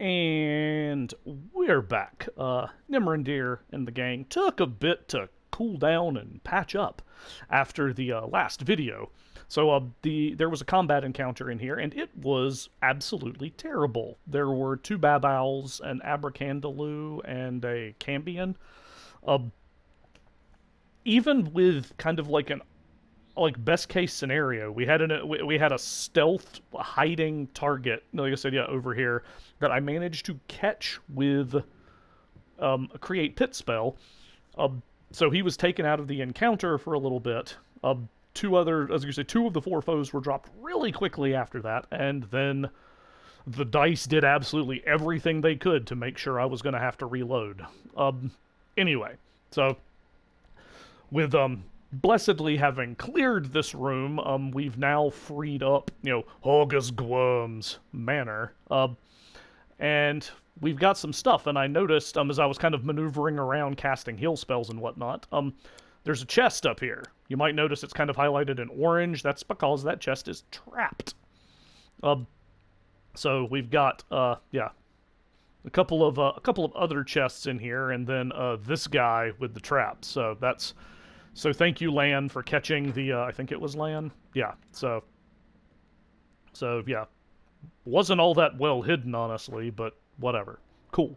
And we're back. Nimrandir and the gang took a bit to cool down and patch up after the last video. So there was a combat encounter in here, and it was absolutely terrible. There were two Babals, an Abracandaloo, and a Cambion. Uh, Even with kind of like an best case scenario, we had a stealth hiding target, like I said, yeah, over here, that I managed to catch with a create pit spell. So he was taken out of the encounter for a little bit. Two of the four foes were dropped really quickly after that, and then the dice did absolutely everything they could to make sure I was going to have to reload. Anyway, so with blessedly having cleared this room, we've now freed up, Horgus Gwerm's manor, and we've got some stuff. And I noticed, as I was kind of maneuvering around casting heal spells and whatnot, there's a chest up here. You might notice it's kind of highlighted in orange. That's because that chest is trapped. So we've got, a couple of other chests in here, and then this guy with the trap. So thank you, Lan, for catching the, I think it was Lan? Yeah, so yeah. Wasn't all that well hidden, honestly, but whatever. Cool.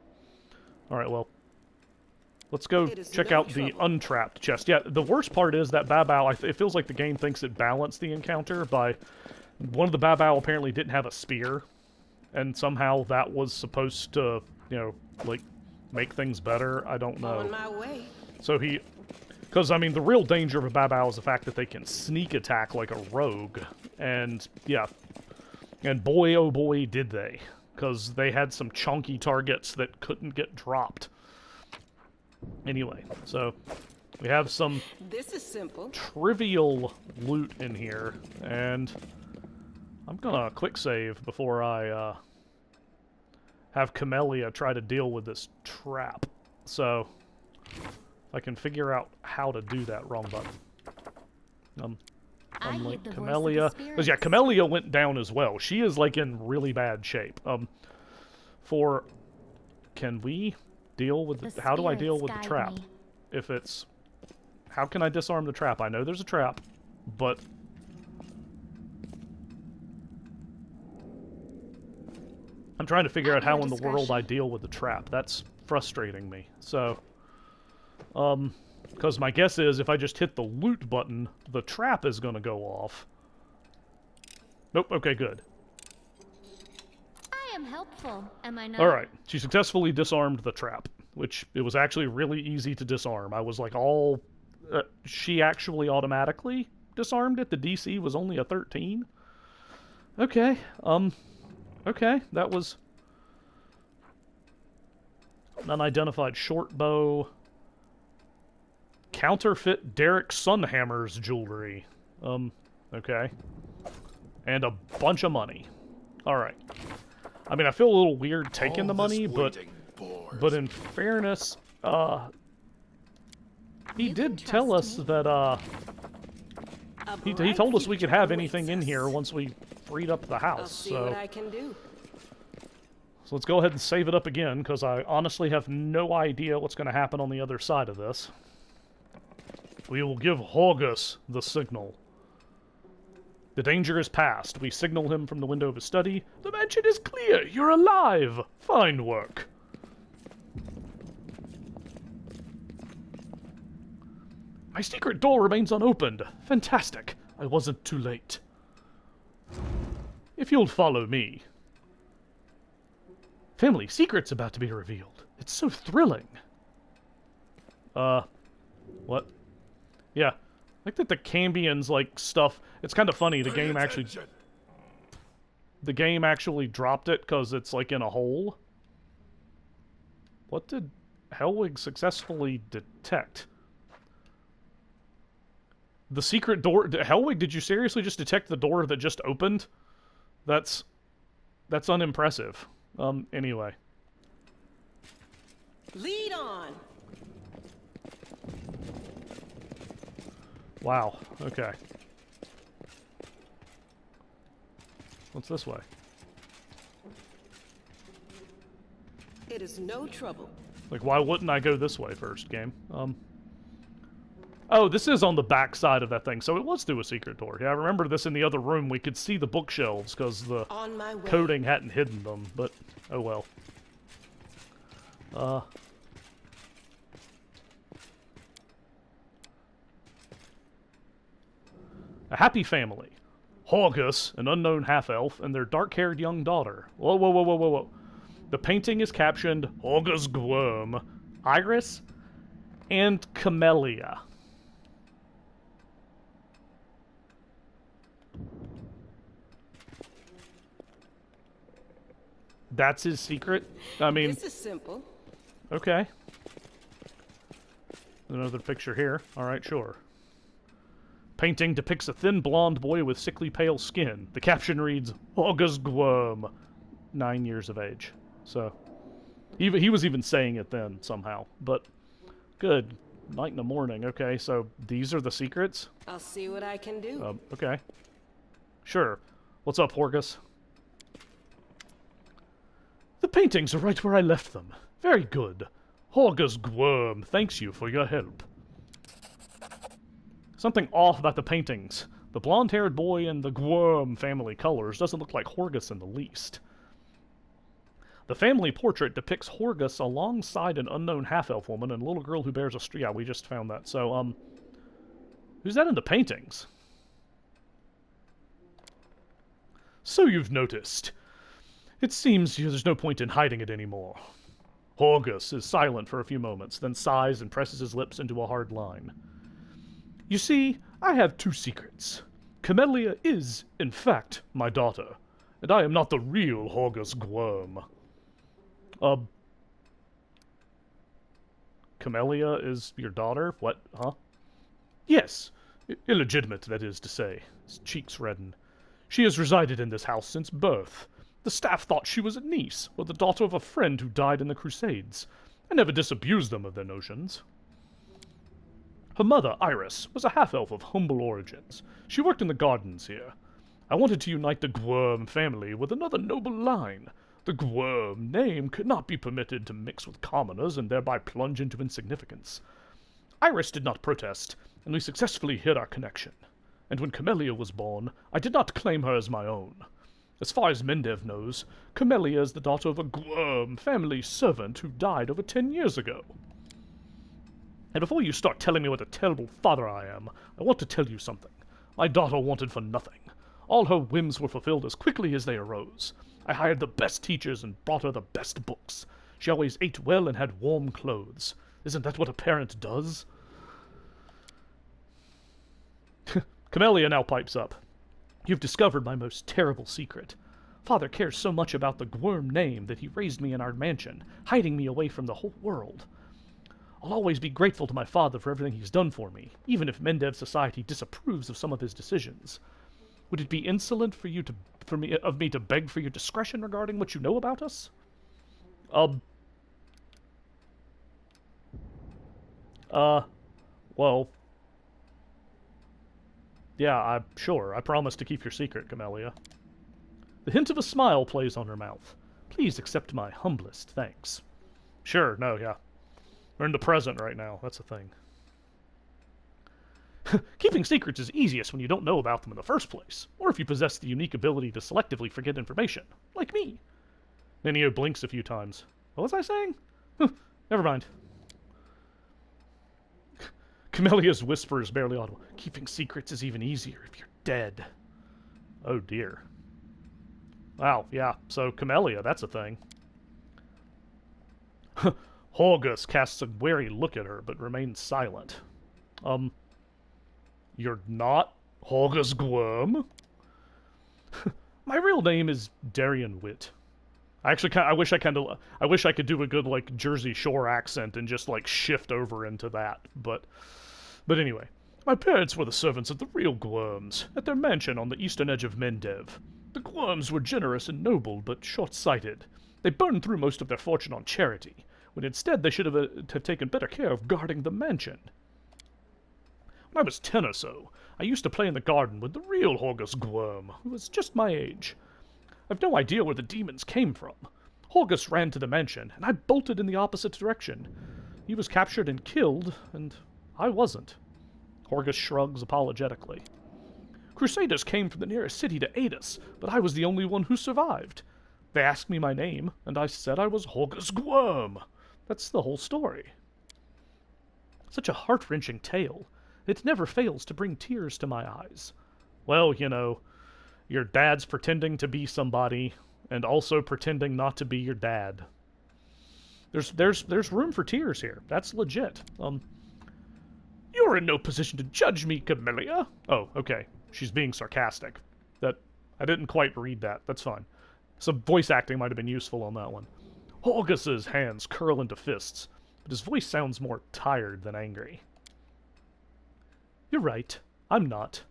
Alright, well, let's go check out the untrapped chest. Yeah, the worst part is that Babao, it feels like the game thinks it balanced the encounter by... One of the Babao apparently didn't have a spear, and somehow that was supposed to, make things better. I don't know. On my way. So he... Because, I mean, the real danger of a Babao is the fact that they can sneak attack like a rogue. And, yeah. And boy, oh boy, did they. Because they had some chunky targets that couldn't get dropped. Anyway, so we have some This is simple. trivial loot in here. And I'm gonna quick save before I have Camellia try to deal with this trap. So... I can figure out how to do that. Wrong button. Unlink Camellia. Because, yeah, Camellia went down as well. She is, in really bad shape. Can we deal with the... How do I deal with the trap? If it's... How can I disarm the trap? I know there's a trap, but... I'm trying to figure out how in the world I deal with the trap. That's frustrating me. So... because my guess is if I just hit the loot button, the trap is going to go off. Nope, okay, good. I am helpful, am I not? Alright, she successfully disarmed the trap, which it was actually really easy to disarm. I was like she actually automatically disarmed it? The DC was only a 13? Okay, okay, that was... Unidentified short bow... Counterfeit Derek Sunhammer's jewelry. Okay. And a bunch of money. Alright. I mean, I feel a little weird taking the money, but in fairness, he did tell us that, he told us we could have anything in here once we freed up the house, I'll see what I can do. So let's go ahead and save it up again, because I honestly have no idea what's going to happen on the other side of this. We will give Horgus the signal. The danger is past. We signal him from the window of his study. The mansion is clear. You're alive. Fine work. My secret door remains unopened. Fantastic. I wasn't too late. If you'll follow me. Family secret's about to be revealed. It's so thrilling. What? Yeah, I think that the Cambions, stuff... It's kind of funny, the game actually dropped it, because it's, in a hole. What did Hellwig successfully detect? The secret door... Hellwig, did you seriously just detect the door that just opened? That's unimpressive. Anyway. Lead on! Wow, okay. What's this way? It is no trouble. Like, why wouldn't I go this way first, game? Oh, this is on the back side of that thing, so it was through a secret door. Yeah, I remember this in the other room. We could see the bookshelves because the coding hadn't hidden them, but oh well. A happy family. Horgus, an unknown half-elf, and their dark-haired young daughter. Whoa, whoa, whoa, whoa, whoa, whoa. The painting is captioned, Horgus Gwerm, Iris, and Camellia. That's his secret? I mean... This is simple. Okay. Another picture here. Alright, sure. Painting depicts a thin blonde boy with sickly pale skin. The caption reads, Horgus Gwerm, 9 years of age. So, he was even saying it then, somehow. But, good. Night and the morning. Okay, so these are the secrets? I'll see what I can do. Okay. Sure. What's up, Horgus? The paintings are right where I left them. Very good. Horgus Gwerm thanks you for your help. Something off about the paintings. The blonde-haired boy in the Gwerm family colors doesn't look like Horgus in the least. The family portrait depicts Horgus alongside an unknown half-elf woman and a little girl who bears a string. Yeah, we just found that. So, who's that in the paintings? So you've noticed. It seems there's no point in hiding it anymore. Horgus is silent for a few moments, then sighs and presses his lips into a hard line. You see, I have two secrets. Camellia is, in fact, my daughter, and I am not the real Horgus Gwerm. Camellia is your daughter? What? Huh? Yes. Illegitimate, that is to say. His cheeks redden. She has resided in this house since birth. The staff thought she was a niece, or the daughter of a friend who died in the Crusades. I never disabused them of their notions. Her mother, Iris, was a half-elf of humble origins. She worked in the gardens here. I wanted to unite the Gwerm family with another noble line. The Gwerm name could not be permitted to mix with commoners and thereby plunge into insignificance. Iris did not protest, and we successfully hid our connection. And when Camellia was born, I did not claim her as my own. As far as Mendev knows, Camellia is the daughter of a Gwerm family servant who died over 10 years ago. And before you start telling me what a terrible father I am, I want to tell you something. My daughter wanted for nothing. All her whims were fulfilled as quickly as they arose. I hired the best teachers and brought her the best books. She always ate well and had warm clothes. Isn't that what a parent does? Camellia now pipes up. You've discovered my most terrible secret. Father cares so much about the Gwerm name that he raised me in our mansion, hiding me away from the whole world. I'll always be grateful to my father for everything he's done for me, even if Mendev society disapproves of some of his decisions. Would it be insolent of me to beg for your discretion regarding what you know about us? Well... Yeah, sure. I promise to keep your secret, Camellia. The hint of a smile plays on her mouth. Please accept my humblest thanks. Sure, no, yeah. We're in the present right now. That's the thing. Keeping secrets is easiest when you don't know about them in the first place, or if you possess the unique ability to selectively forget information, like me. Nenio blinks a few times. What was I saying? Never mind. Camellia's whisper is barely audible. Keeping secrets is even easier if you're dead. Oh dear. Wow, yeah, so Camellia, that's a thing. Horgus casts a wary look at her, but remains silent. You're not Horgus Gwerm? My real name is Darian Witt. I wish I could do a good, like, Jersey Shore accent and just, like, shift over into that, but anyway. My parents were the servants of the real Gwerms, at their mansion on the eastern edge of Mendev. The Gwerms were generous and noble, but short-sighted. They burned through most of their fortune on charity, when instead they should have taken better care of guarding the mansion. When I was 10 or so, I used to play in the garden with the real Horgus Gwerm, who was just my age. I've no idea where the demons came from. Horgus ran to the mansion, and I bolted in the opposite direction. He was captured and killed, and I wasn't. Horgus shrugs apologetically. Crusaders came from the nearest city to aid us, but I was the only one who survived. They asked me my name, and I said I was Horgus Gwerm. That's the whole story. Such a heart-wrenching tale. It never fails to bring tears to my eyes. Well, you know, your dad's pretending to be somebody, and also pretending not to be your dad. There's room for tears here. That's legit. You're in no position to judge me, Camellia. Oh, okay. She's being sarcastic. I didn't quite read that. That's fine. Some voice acting might have been useful on that one. Horgus's hands curl into fists, but his voice sounds more tired than angry. You're right. I'm not.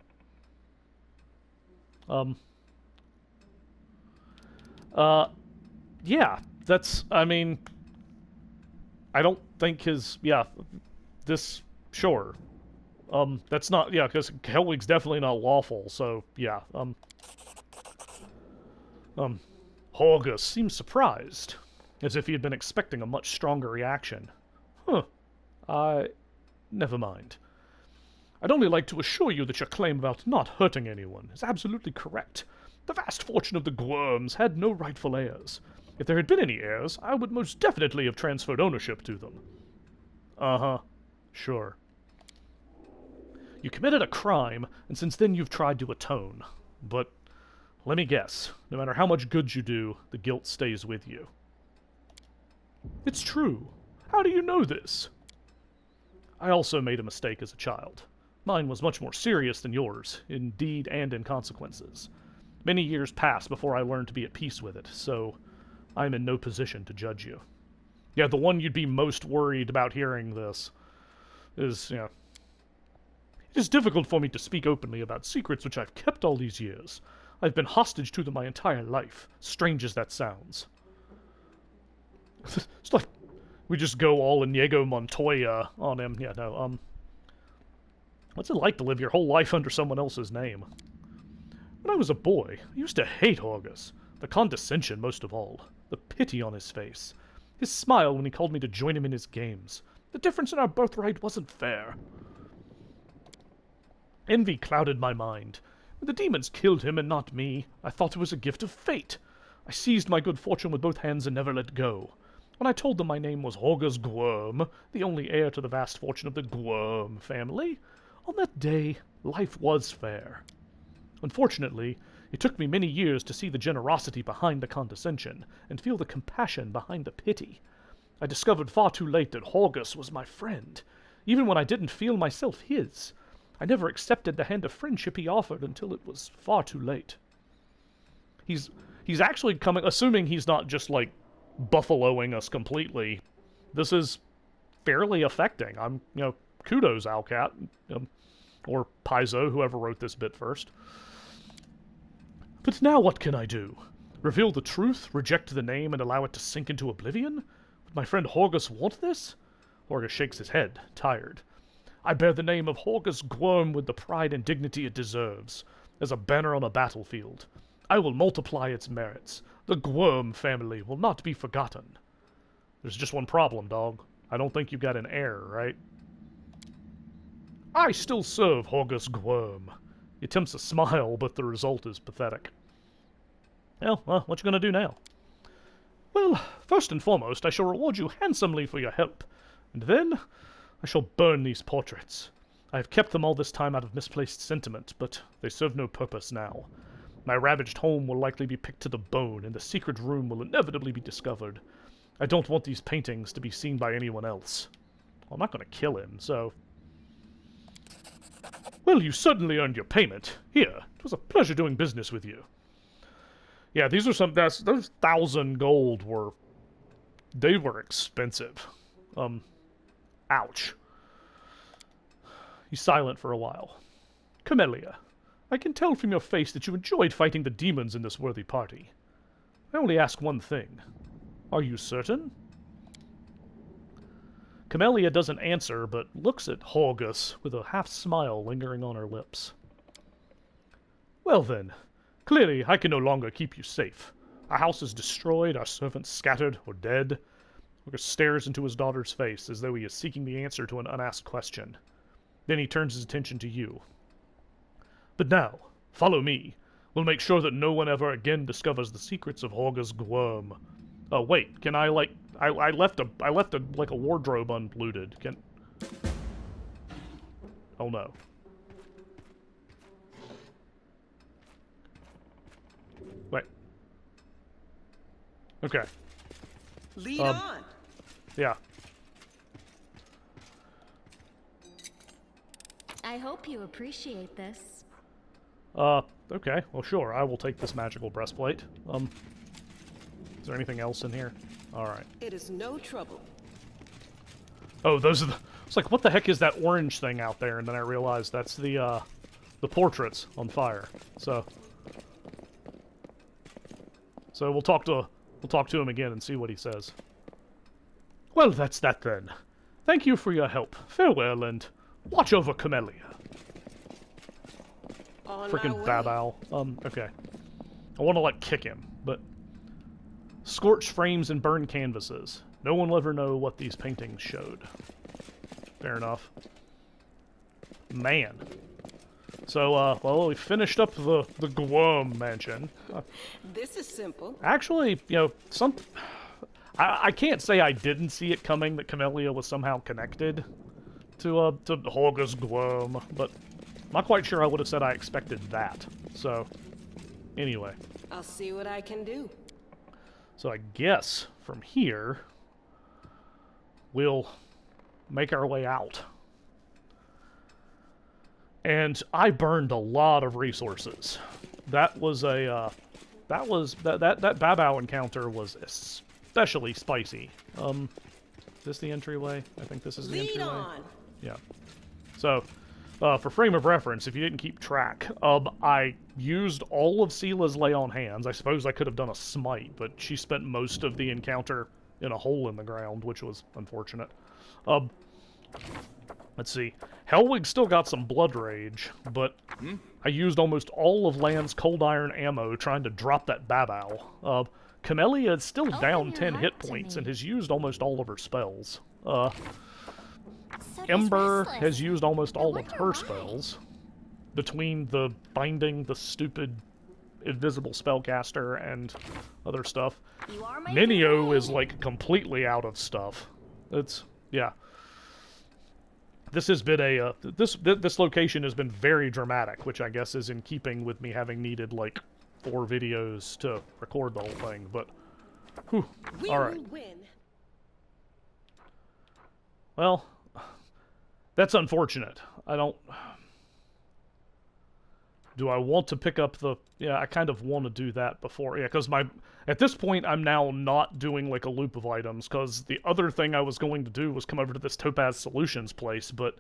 Yeah, that's, I mean, I don't think sure. That's not, yeah, because Hellwig's definitely not lawful, so, yeah, Horgus seemed surprised, as if he had been expecting a much stronger reaction. Never mind. I'd only like to assure you that your claim about not hurting anyone is absolutely correct. The vast fortune of the Gwerms had no rightful heirs. If there had been any heirs, I would most definitely have transferred ownership to them. Uh-huh. Sure. You committed a crime, and since then you've tried to atone. But, let me guess, no matter how much good you do, the guilt stays with you. It's true. How do you know this? I also made a mistake as a child. Mine was much more serious than yours, in deed and in consequences. Many years passed before I learned to be at peace with it, so I am in no position to judge you. Yeah, the one you'd be most worried about hearing this is, It is difficult for me to speak openly about secrets which I've kept all these years. I've been hostage to them my entire life, strange as that sounds. It's like we just go all Inigo Montoya on him. Yeah, no, what's it like to live your whole life under someone else's name? When I was a boy, I used to hate Horgus. The condescension, most of all. The pity on his face. His smile when he called me to join him in his games. The difference in our birthright wasn't fair. Envy clouded my mind. When the demons killed him and not me, I thought it was a gift of fate. I seized my good fortune with both hands and never let go. When I told them my name was Horgus Gwerm, the only heir to the vast fortune of the Gwerm family, on that day, life was fair. Unfortunately, it took me many years to see the generosity behind the condescension, and feel the compassion behind the pity. I discovered far too late that Horgus was my friend, even when I didn't feel myself his. I never accepted the hand of friendship he offered until it was far too late. He's actually coming, assuming he's not just, like, buffaloing us completely. This is fairly affecting. Kudos, Alcat. Or Paizo, whoever wrote this bit first. But now what can I do? Reveal the truth, reject the name, and allow it to sink into oblivion? Would my friend Horgus want this? Horgus shakes his head, tired. I bear the name of Horgus Gwerm with the pride and dignity it deserves, as a banner on a battlefield. I will multiply its merits. The Gwerm family will not be forgotten. There's just one problem, dog. I don't think you've got an heir, right? I still serve Horgus Gwerm. He attempts a smile, but the result is pathetic. Well, what you gonna do now? Well, first and foremost, I shall reward you handsomely for your help, and then I shall burn these portraits. I have kept them all this time out of misplaced sentiment, but they serve no purpose now. My ravaged home will likely be picked to the bone, and the secret room will inevitably be discovered. I don't want these paintings to be seen by anyone else. Well, I'm not going to kill him, so... Well, you certainly earned your payment. Here, it was a pleasure doing business with you. Yeah, these are those 1,000 gold were... They were expensive. Ouch. He's silent for a while. Camellia, I can tell from your face that you enjoyed fighting the demons in this worthy party. I only ask one thing. Are you certain? Camellia doesn't answer, but looks at Horgus with a half-smile lingering on her lips. Well then, clearly I can no longer keep you safe. Our house is destroyed, our servants scattered or dead. Horgus stares into his daughter's face as though he is seeking the answer to an unasked question. Then he turns his attention to you. But now, follow me. We'll make sure that no one ever again discovers the secrets of Horgus Gwerm. Oh wait, can I like I left a like a wardrobe unlooted. Can Oh no. Wait. Okay. Lead on. Yeah. I hope you appreciate this. Okay. Well, sure. I will take this magical breastplate. Is there anything else in here? Alright. It is no trouble. Oh, those are the... It's like, what the heck is that orange thing out there? And then I realized that's the portraits on fire. So we'll talk to him again and see what he says. Well, that's that then. Thank you for your help. Farewell, and watch over Camellia. Freaking Babao. Okay. I want to, like, kick him, but... Scorched frames and burned canvases. No one will ever know what these paintings showed. Fair enough. Man. So, well, we finished up the Gwerm mansion. This is simple. Actually, you know, I can't say I didn't see it coming that Camellia was somehow connected to Horgus Gwerm, but I'm not quite sure I would have said I expected that. So, anyway. I'll see what I can do. So I guess from here, we'll make our way out. And I burned a lot of resources. That was a, that Babao encounter was especially spicy. Is this the entryway? I think this is the entryway. Lead on. Yeah. So, for frame of reference, if you didn't keep track, I used all of Sela's lay on hands. I suppose I could have done a smite, but she spent most of the encounter in a hole in the ground, which was unfortunate. Let's see. Helwig still got some blood rage, but I used almost all of Land's cold iron ammo trying to drop that Babao. Camellia is still down 10 hit points and has used almost all of her spells. Ember has used almost all of her spells. Between the binding, the stupid invisible spellcaster, and other stuff. Minio is, like, completely out of stuff. It's, yeah. This has been a, this location has been very dramatic, which I guess is in keeping with me having needed, like, 4 videos to record the whole thing, but, whew, alright. Well, that's unfortunate. I don't... Do I want to pick up the... Yeah, I kind of want to do that before... Yeah, because at this point, I'm now not doing, like, a loop of items, because the other thing I was going to do was come over to this Topaz Solutions place, but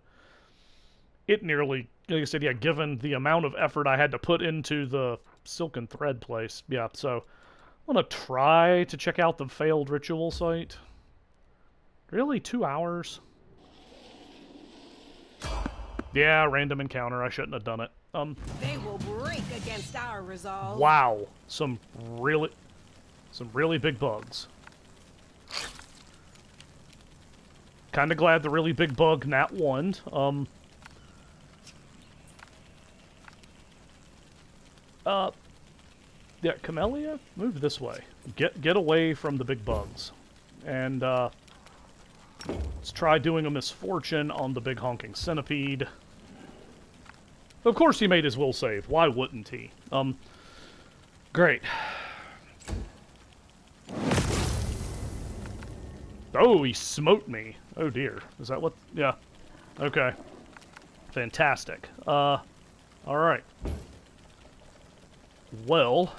it nearly... Like I said, yeah, given the amount of effort I had to put into the Silken Thread place, yeah, so I'm going to try to check out the failed ritual site. Really? 2 hours? Yeah, random encounter. I shouldn't have done it. They will break against our resolve. Wow, some really big bugs. Kind of glad the really big bug nat won. Yeah, Camellia, move this way. Get away from the big bugs, and let's try doing a misfortune on the big honking centipede. Of course he made his will save. Why wouldn't he? Great. Oh, he smote me. Oh dear. Is that what? Yeah. Okay. Fantastic. Alright. Well.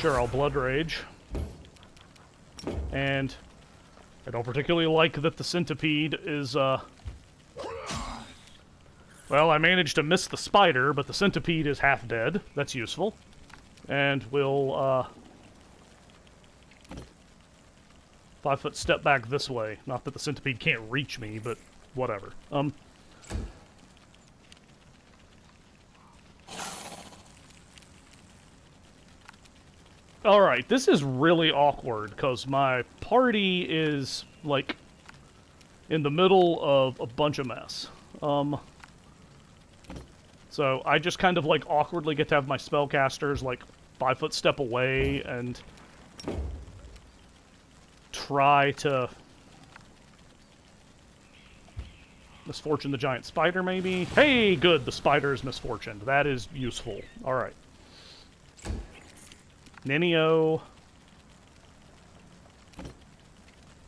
Sure, I'll blood rage. And I don't particularly like that the centipede is, well, I managed to miss the spider, but the centipede is half dead. That's useful. And we'll, 5-foot step back this way. Not that the centipede can't reach me, but whatever. Alright, this is really awkward, because my party is, like, in the middle of a bunch of mess. So I just kind of, like, awkwardly get to have my spellcasters, like, 5-foot step away and try to misfortune the giant spider, maybe? Hey, good, the spider is misfortuned. That is useful. Alright. Ninio.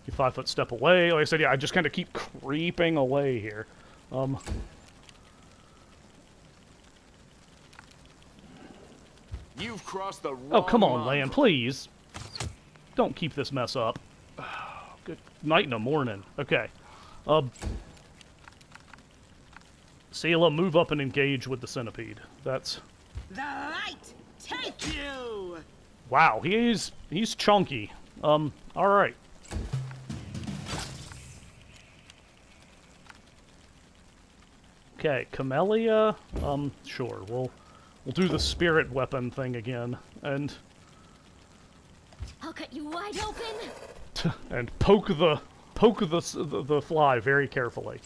You 5-foot step away. Like I said, yeah, I just kind of keep creeping away here. You've crossed the wrong Oh, come on, line. land, please. Don't keep this mess up. Good night in the morning. Okay. Sela, move up and engage with the centipede. That's... The light take you! Wow, he's chunky. Alright. Okay, Camellia, sure, we'll do the spirit weapon thing again, and I'll cut you wide open. and poke the fly very carefully.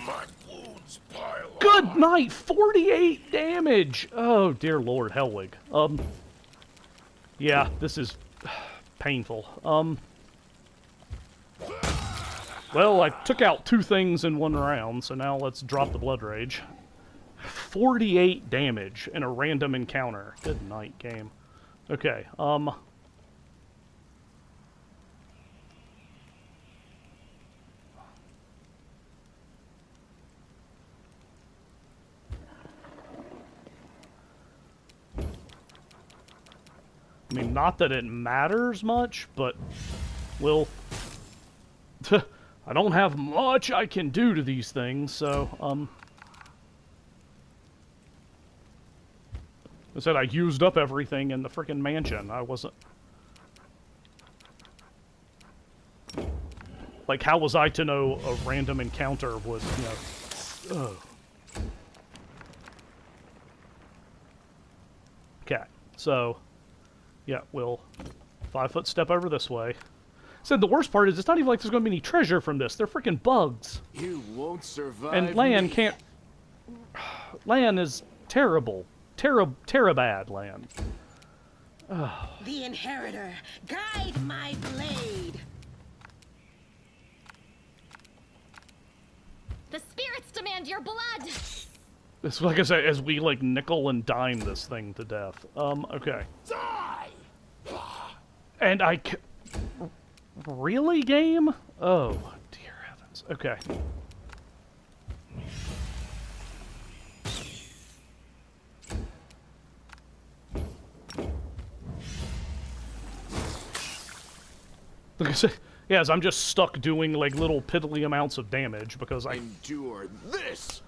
My wounds pile up. Good night, 48 damage. Oh dear Lord, Hellwig. Yeah, this is painful. Well, I took out 2 things in 1 round, so now let's drop the blood rage. 48 damage in a random encounter. Good night, game. Okay, I mean, not that it matters much, but we'll... I don't have much I can do to these things, so, I said I used up everything in the frickin' mansion. I wasn't... Like, how was I to know a random encounter was, you know... Ugh. Okay, so... Yeah, we'll 5-foot step over this way. Said the worst part is it's not even like there's going to be any treasure from this. They're freaking bugs. You won't survive. And Lan me. can't... Lan is terrible. Terabad, Lan. The inheritor, guide my blade. The spirits demand your blood. It's like I say, as we, like, nickel and dime this thing to death. Okay. Die! And Really, game? Oh, dear heavens. Okay. Like I said, yes, I'm just stuck doing, like, little piddly amounts of damage because I... Endure this!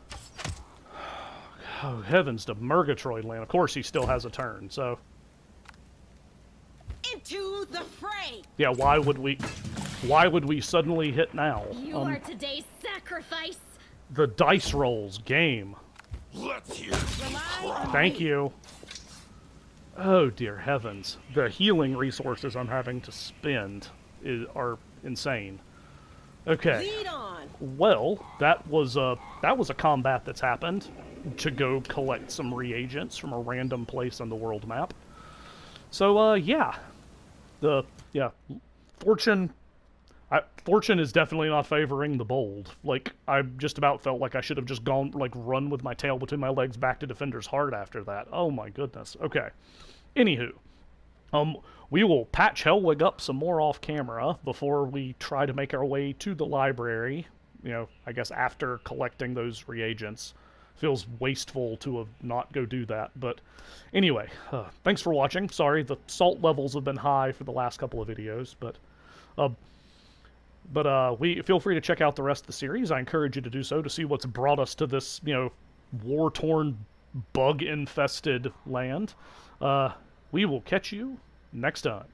Oh, heavens to Murgatroyd land. Of course he still has a turn, so... Into the fray! Yeah, why would we suddenly hit now? You are today's sacrifice. The dice rolls game. Let's hear Rely on Thank me. you. Oh, dear heavens. The healing resources I'm having to spend are insane. Okay. Lead on. Well, that was a combat that's happened to go collect some reagents from a random place on the world map. So, yeah. Fortune is definitely not favoring the bold. Like, I just about felt like I should have just gone, like, run with my tail between my legs back to Defender's Heart after that. Oh my goodness. Okay. Anywho. We will patch Hellwig up some more off camera before we try to make our way to the library. You know, I guess after collecting those reagents. Feels wasteful to have not go do that, but anyway, thanks for watching. Sorry, the salt levels have been high for the last couple of videos, but we feel free to check out the rest of the series. I encourage you to do so to see what's brought us to this, you know, war-torn, bug-infested land. We will catch you next time.